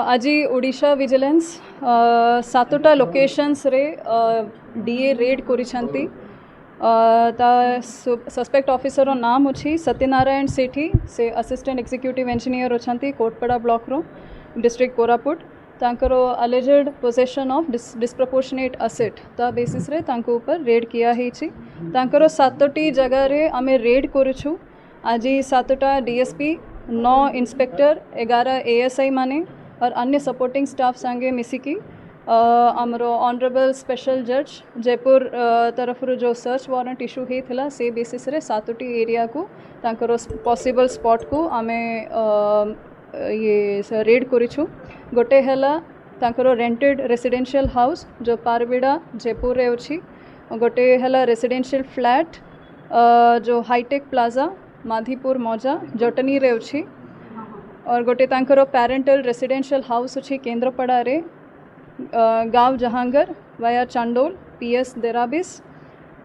आज ओडिशा विजिलेंस सातटा लोकेशंस रे डीए रेड करिछंती। सस्पेक्ट ऑफिसर नाम अछि सत्यनारायण सेठी से असिस्टेंट एग्जीक्यूटिव इंजीनियर अच्छी कोटपड़ा ब्लॉक रो डिस्ट्रिक्ट कोरापुट। तांकर alleged possession of disproportionate asset ता बेसिस रे तांको ऊपर रेड किया हेछि। तांकर 7टी जगह रे आमे रेड करिछु। आज 7टा डीएसपी 9 इंस्पेक्टर 11 एएसआई माने और अन्य सपोर्टिंग स्टाफ संगे मिसिकी आमर ऑनरेबल स्पेशल जज जयपुर तरफ जो सर्च वारंट इश्यू होता से बेसिस रे 7टी एरिया को तांकर पॉसिबल स्पॉट को आमे ये रेड करिछु। गोटे हैला तांकर रेंटेड रेसिडेंशियल हाउस जो पारबिड़ा जयपुर रे अछि। गोटे हैला रेसिडेंशियल फ्लैट जो हाईटेक प्लाजा माधीपुर मौजा जटनी रे अछि। और गोटे तांकर पेरेंटल रेसिडेंशियल हाउस अछि केंद्रपड़ा रे गाँव जहांगर वाया चांडोल पीएस देराबिस।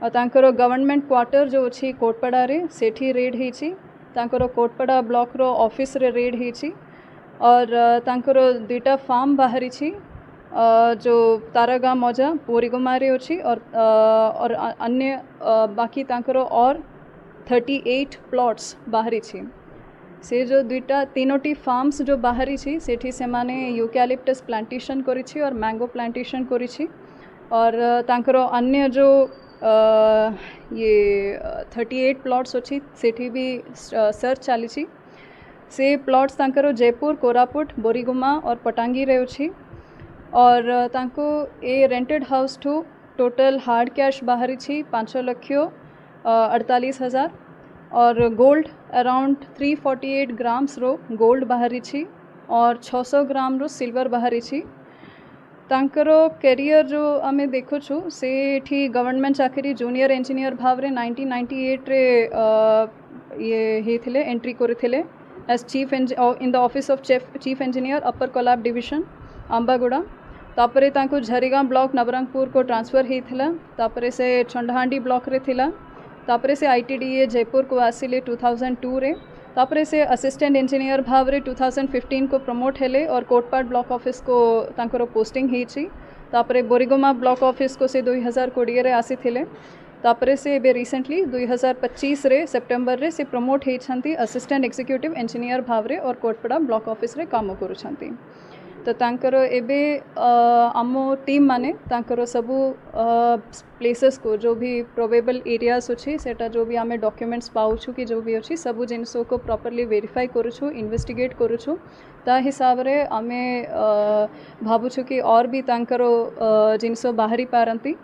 और तांकर गवर्नमेंट क्वार्टर जो अछि कोटपड़ा रे सेठी रेड हेछि। तांकर कोटपड़ा ब्लॉक रो ऑफिस रे रेड हेछि। और तांकर 2टा फार्म बाहरी छी जो तारागाँ मौजा बोरीगुमा रे अछि। और अन्य बाकी तांकर और 38 प्लॉट्स बाहरी छी। से जो 3टी फार्म्स जो बाहरी छी सेठी से माने यूकैलिप्टस प्लांटेशन करी छी और मैंगो प्लांटेशन करी छी। और तांकर अन्य जो ये 38 प्लॉट्स अच्छी सेठी भी सर्च चली छी। से प्लॉट्स तांकर जयपुर कोरापुट बोरीगुमा और पटांगी रे अछि। और तांको ए रेंटेड हाउस ठू टोटल हार्ड कैश बाहरी छी 5,48,000 और गोल्ड अराउंड 348 ग्राम्स रो गोल्ड बाहरी छी और 600 ग्राम रो सिल्वर बाहरी छी। तांकर कैरियर जो आमे देखु छु से एठी गवर्नमेंट चाकरी जूनियर इंजीनियर भाव रे 1998 रे ये हेथिले एंट्री करथिले as chief in the office of chief engineer upper Kolab division Ambaguda. तापरे तांको झरीगाँ ब्लॉक नवरंगपुर को ट्रांसफर हेथिला। तापरे से छंडहांडी ब्लॉक रे थिला। तापरे से आईटीडीए जयपुर को आसिले 2002 रे। तापरे से असिस्टेंट इंजीनियर भाव रे 2015 को प्रमोट हेले और कोटपाड़ ब्लॉक ऑफिस को तांकर पोस्टिंग हेछि। तापरे बोरीगुमा ब्लॉक ऑफिस को से 2020 रे आसीथिले। तापरे से एबे रिसेंटली 2025 रे सेप्टेम्बर रे से प्रमोट हेछंती असिस्टेंट एग्जीक्यूटिव इंजीनियर भाव रे और कोटपड़ा ब्लॉक ऑफिस रे काम करुछंती। तो तांकर एबे आमो टीम माने तांकर सबू प्लेसेस को जो भी प्रोबेबल एरियाज अच्छी सेटा जो भी आमे डॉक्यूमेंट्स पाउछु कि जो भी अच्छी सबू जिनसों को प्रॉपर्ली वेरीफाई करुछु इन्वेस्टिगेट करुछु। ता हिसाब रे आमे भाबुछु कि और भी तांकर जिनसों बाहरी पारंती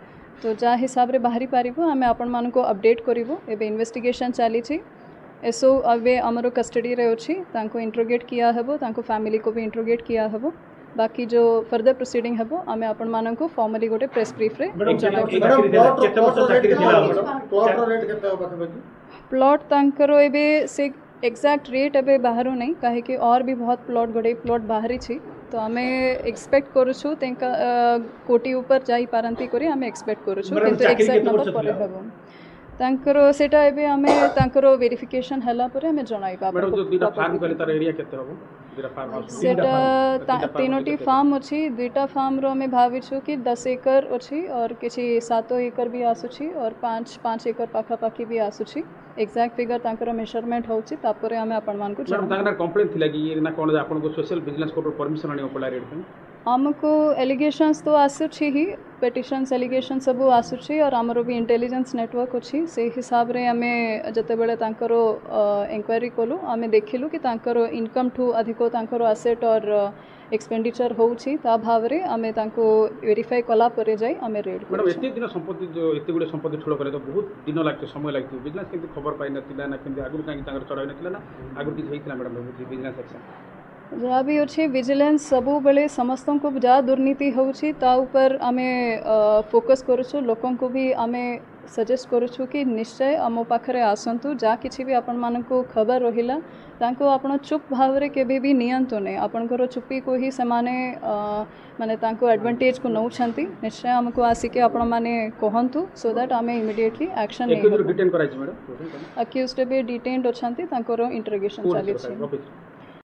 तो जा हिसाब रे बाहरी पारिबो आमे आपण मान को अपडेट करिवो। एबे इन्वेस्टिगेशन चली छी एसो अबे हमरो कस्टडी रे अछि तांको इंट्रोगेट किया हेबो तांको फैमिली को भी इंट्रोगेट किया हेबो। बाकी जो फर्दर प्रोसीडिंग हेबो आमे आपण मान को फॉर्मली गोटे प्रेस ब्रीफ रे प्लॉट तांकर एबे से एग्जैक्ट रेट एबे बाहरो नहीं काहे कि और भी बहुत प्लॉट बाहरी छी। तो आमे एक्सपेक्ट करूछु तेंका कोटी ऊपर जाई पारंती करी आमे एक्सपेक्ट करूछु किंतु एग्जैक्ट नंबर परे हेबो तांकर सेटा एबे आमे तांकर वेरिफिकेशन हला परे आमे जणाइबा। मैडम जो दुटा फार्म कले तार एरिया केते होबो दुटा फार्म हाउस सेटा 3टी फार्म अछि। 2टा फार्म रो आमे भाविछु कि 10 एकड़ अछि और किछि 7 एकड़ भी आसुछि और 5 एकड़ पाखा पाखी भी आसुछि। एग्जैक्ट फिगर तांकर मेजरमेंट होछि तापरे आमे आपण मान को मैडम तांकर कंप्लेंट थिला कि ये ना कोन आपन को सोशल बिजनेस कोड परमिशन आनी पड़ा रेड पे हमको एलिगेशंस तो आसुछि ही पेटिशंस एलिगेशन सब आसुछि और हमरो भी इंटेलिजेंस नेटवर्क अछि। से हिसाब रे आमे जते बेले तांकर इंक्वायरी कोलु आमे देखिलु कि तांकर इनकम ठू अधिको तांकर एसेट और एक्सपेंडिचर होछि ता भाव रे आमे तांको वेरीफाई कला परे जाई आमे रेड मैडम एते दिन संपत्ति जो एते गुडे संपत्ति ठुलो करे तो बहुत दिन लागते समय लागते बिजनेस केंति खबर पाइ नथिला ना केंति आगु कांगी तांकर चढ़ाइ नथिला ना आगु कि हेइतला मैडम बिजनेस एक्शन जहाँ भी अच्छे विजिलेंस सबू बेले समस्त को जहाँ दुर्नीति होछि ता ऊपर आमे फोकस करुछु। लोकों को भी आमे सजेस्ट करुछु कि निश्चय आमो पाखरे आसंतु जा किछि भी आपण मान को खबर रहिला तांको आपण चुप भावरे केबे भी नियंतो नै आपणकर चुप्पी को ही समाने माने तांको एडवांटेज को नौछंती। निश्चय हमको आसिके आपण माने कहंतु सो दैट आमे इमिडिएटली एक्शन नै डिटेन कराइ छी मैडम अक्यूज्ड बे डिटेन्ड अछंती तांकर इंटरोगेशन चली छी।